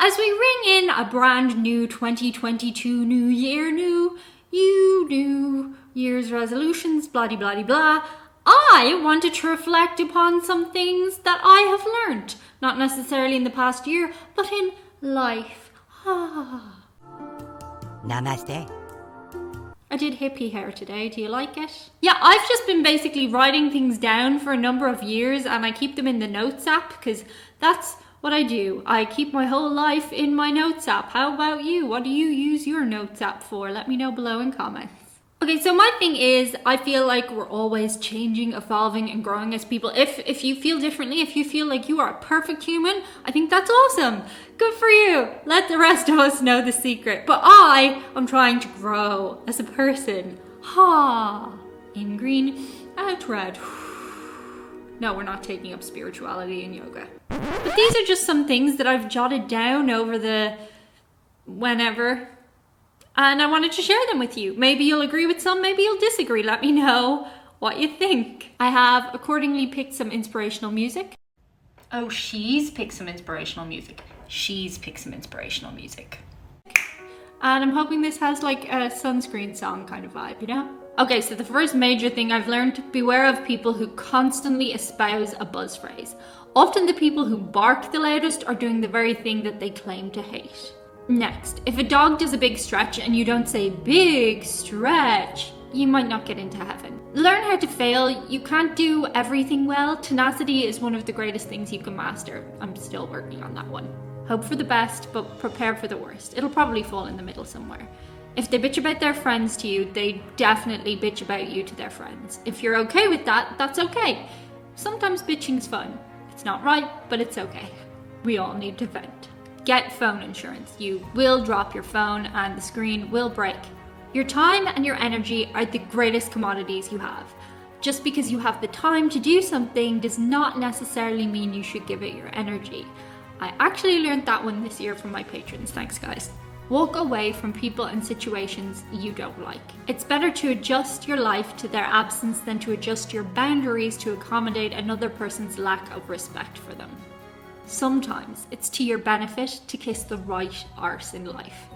as we ring in a brand new 2022 new year, new year's resolutions, blah blah blah, I wanted to reflect upon some things that I have learned, not necessarily in the past year, but in life. Namaste. I did hippie hair today, do you like it? Yeah, I've just been basically writing things down for a number of years, and I keep them in the notes app because that's what I do. I keep my whole life in my notes app. How about you? What do you use your notes app for? Let me know below in comments. Okay, so my thing is, I feel like we're always changing, evolving, and growing as people. If you feel differently, if you feel like you are a perfect human, I think that's awesome. Good for you. Let the rest of us know the secret. But I am trying to grow as a person. In green, out red. No, we're not taking up spirituality and yoga. But these are just some things that I've jotted down over the whenever. And I wanted to share them with you. Maybe you'll agree with some, maybe you'll disagree. Let me know what you think. I have accordingly picked some inspirational music. Oh, she's picked some inspirational music. She's picked some inspirational music. And I'm hoping this has like a sunscreen song kind of vibe, you know? Okay, so the first major thing I've learned, beware of people who constantly espouse a buzz phrase. Often the people who bark the loudest are doing the very thing that they claim to hate. Next, if a dog does a big stretch and you don't say big stretch, you might not get into heaven. Learn how to fail. You can't do everything well. Tenacity is one of the greatest things you can master. I'm still working on that one. Hope for the best, but prepare for the worst. It'll probably fall in the middle somewhere. If they bitch about their friends to you, they definitely bitch about you to their friends. If you're okay with that, that's okay. Sometimes bitching's fun. It's not right, but it's okay. We all need to vent. Get phone insurance. You will drop your phone and the screen will break. Your time and your energy are the greatest commodities you have. Just because you have the time to do something does not necessarily mean you should give it your energy. I actually learned that one this year from my patrons. Thanks, guys. Walk away from people and situations you don't like. It's better to adjust your life to their absence than to adjust your boundaries to accommodate another person's lack of respect for them. Sometimes it's to your benefit to kiss the right arse in life.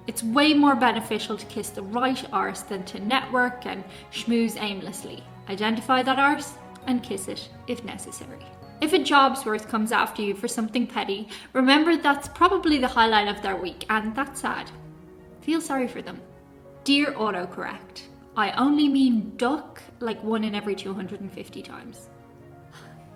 It's way more beneficial to kiss the right arse than to network and schmooze aimlessly. Identify that arse and kiss it if necessary. If a job's worth comes after you for something petty, remember that's probably the highlight of their week, and that's sad. Feel sorry for them. Dear autocorrect, I only mean duck like 1 in every 250 times.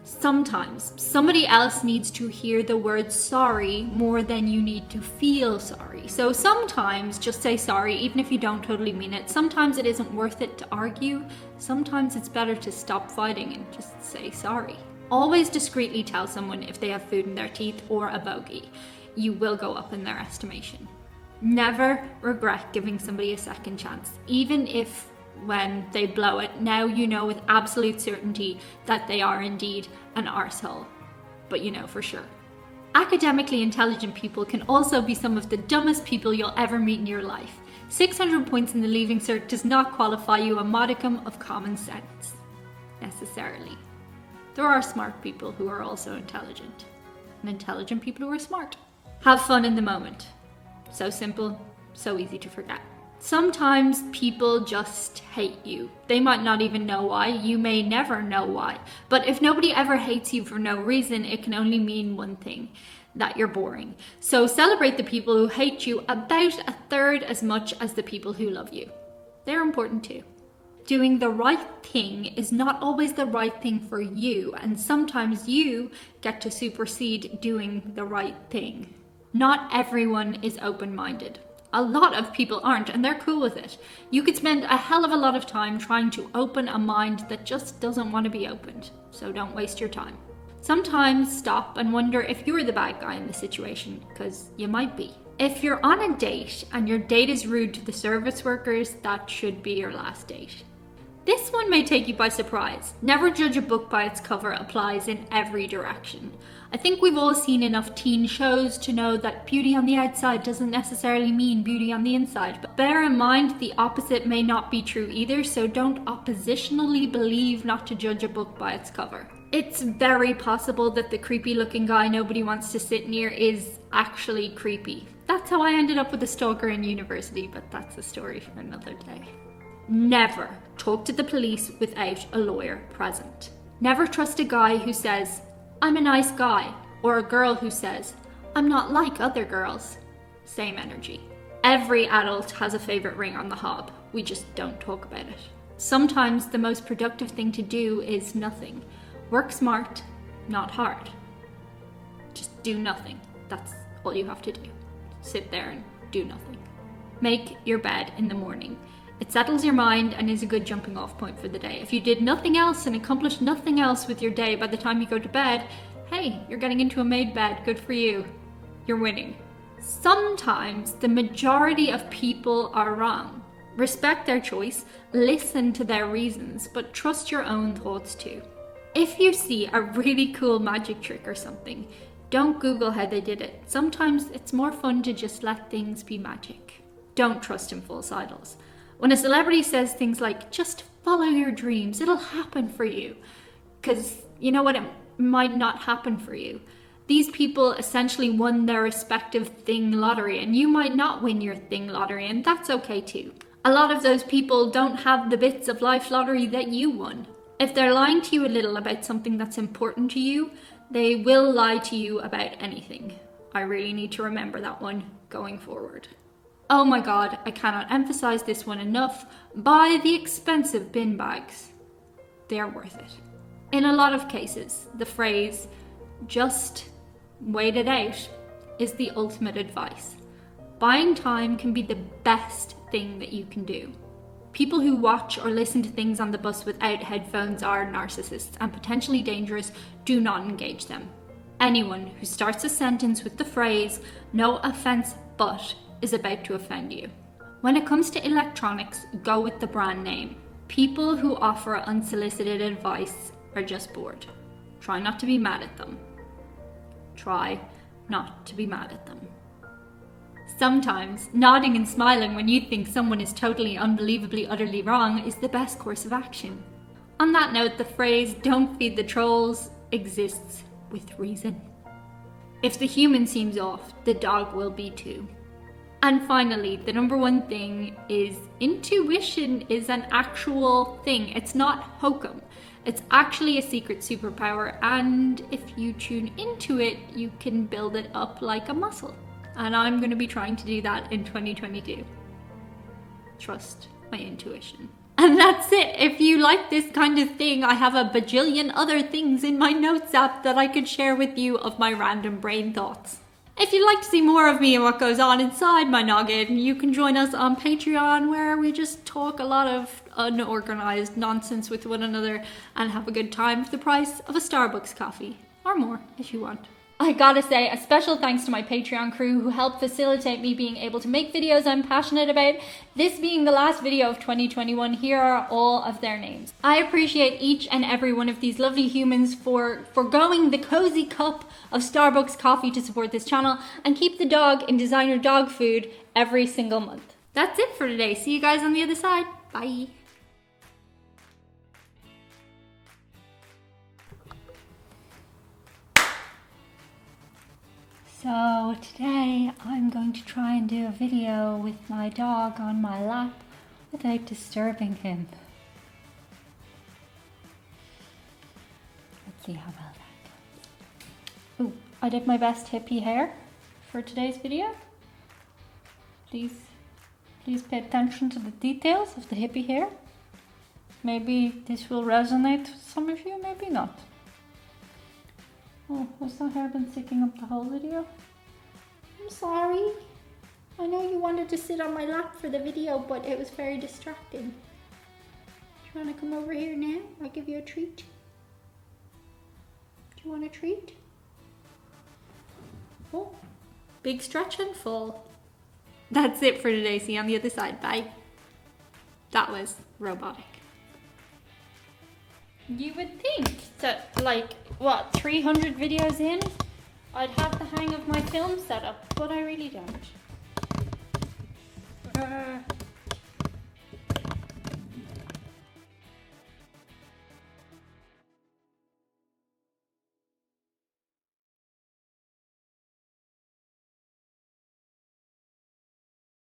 Sometimes somebody else needs to hear the word sorry more than you need to feel sorry. So sometimes just say sorry, even if you don't totally mean it. Sometimes it isn't worth it to argue. Sometimes it's better to stop fighting and just say sorry. Always discreetly tell someone if they have food in their teeth or a bogey. You will go up in their estimation. Never regret giving somebody a second chance, even if when they blow it, now you know with absolute certainty that they are indeed an arsehole. But you know for sure. Academically intelligent people can also be some of the dumbest people you'll ever meet in your life. 600 points in the Leaving Cert does not qualify you a modicum of common sense, necessarily. There are smart people who are also intelligent, and intelligent people who are smart. Have fun in the moment. So simple, so easy to forget. Sometimes people just hate you. They might not even know why. You may never know why. But if nobody ever hates you for no reason, it can only mean one thing, that you're boring. So celebrate the people who hate you about a third as much as the people who love you. They're important too. Doing the right thing is not always the right thing for you, and sometimes you get to supersede doing the right thing. Not everyone is open-minded. A lot of people aren't, and they're cool with it. You could spend a hell of a lot of time trying to open a mind that just doesn't want to be opened, so don't waste your time. Sometimes stop and wonder if you're the bad guy in the situation, because you might be. If you're on a date and your date is rude to the service workers, that should be your last date. This one may take you by surprise. Never judge a book by its cover applies in every direction. I think we've all seen enough teen shows to know that beauty on the outside doesn't necessarily mean beauty on the inside. But bear in mind the opposite may not be true either, so don't oppositionally believe not to judge a book by its cover. It's very possible that the creepy looking guy nobody wants to sit near is actually creepy. That's how I ended up with a stalker in university, but that's a story for another day. Never talk to the police without a lawyer present. Never trust a guy who says, "I'm a nice guy," or a girl who says, "I'm not like other girls." Same energy. Every adult has a favorite ring on the hob. We just don't talk about it. Sometimes the most productive thing to do is nothing. Work smart, not hard. Just do nothing. That's all you have to do. Sit there and do nothing. Make your bed in the morning. It settles your mind and is a good jumping off point for the day. If you did nothing else and accomplished nothing else with your day by the time you go to bed, hey, you're getting into a made bed. Good for you. You're winning. Sometimes the majority of people are wrong. Respect their choice, listen to their reasons, but trust your own thoughts too. If you see a really cool magic trick or something, don't Google how they did it. Sometimes it's more fun to just let things be magic. Don't trust in false idols. When a celebrity says things like, "Just follow your dreams, it'll happen for you," because you know what, it might not happen for you. These people essentially won their respective thing lottery, and you might not win your thing lottery, and that's okay too. A lot of those people don't have the bits of life lottery that you won. If they're lying to you a little about something that's important to you, they will lie to you about anything. I really need to remember that one going forward. Oh my God, I cannot emphasize this one enough. Buy the expensive bin bags. They're worth it. In a lot of cases, the phrase, "just wait it out," is the ultimate advice. Buying time can be the best thing that you can do. People who watch or listen to things on the bus without headphones are narcissists and potentially dangerous. Do not engage them. Anyone who starts a sentence with the phrase, "no offense, but," is about to offend you. When it comes to electronics, go with the brand name. People who offer unsolicited advice are just bored. Try not to be mad at them. Try not to be mad at them. Sometimes, nodding and smiling when you think someone is totally, unbelievably, utterly wrong is the best course of action. On that note, the phrase, "don't feed the trolls," exists with reason. If the human seems off, the dog will be too. And finally, the number one thing is intuition is an actual thing. It's not hokum. It's actually a secret superpower, and if you tune into it, you can build it up like a muscle. And I'm going to be trying to do that in 2022. Trust my intuition. And that's it. If you like this kind of thing, I have a bajillion other things in my notes app that I could share with you of my random brain thoughts. If you'd like to see more of me and what goes on inside my noggin, you can join us on Patreon, where we just talk a lot of unorganized nonsense with one another and have a good time for the price of a Starbucks coffee. Or more, if you want. I gotta say, a special thanks to my Patreon crew who helped facilitate me being able to make videos I'm passionate about. This being the last video of 2021, here are all of their names. I appreciate each and every one of these lovely humans for forgoing the cozy cup of Starbucks coffee to support this channel and keep the dog in designer dog food every single month. That's it for today. See you guys on the other side. Bye. So today I'm going to try and do a video with my dog on my lap without disturbing him. Let's see how well that goes. Ooh, I did my best hippie hair for today's video. Please pay attention to the details of the hippie hair. Maybe this will resonate with some of you, maybe not. Oh, has that hair been sticking up the whole video? I'm sorry. I know you wanted to sit on my lap for the video, but it was very distracting. Do you want to come over here now? I'll give you a treat. Do you want a treat? Oh, big stretch and full. That's it for today. See you on the other side. Bye. That was robotic. You would think that, like, what, 300 videos in, I'd have the hang of my film setup, but I really don't.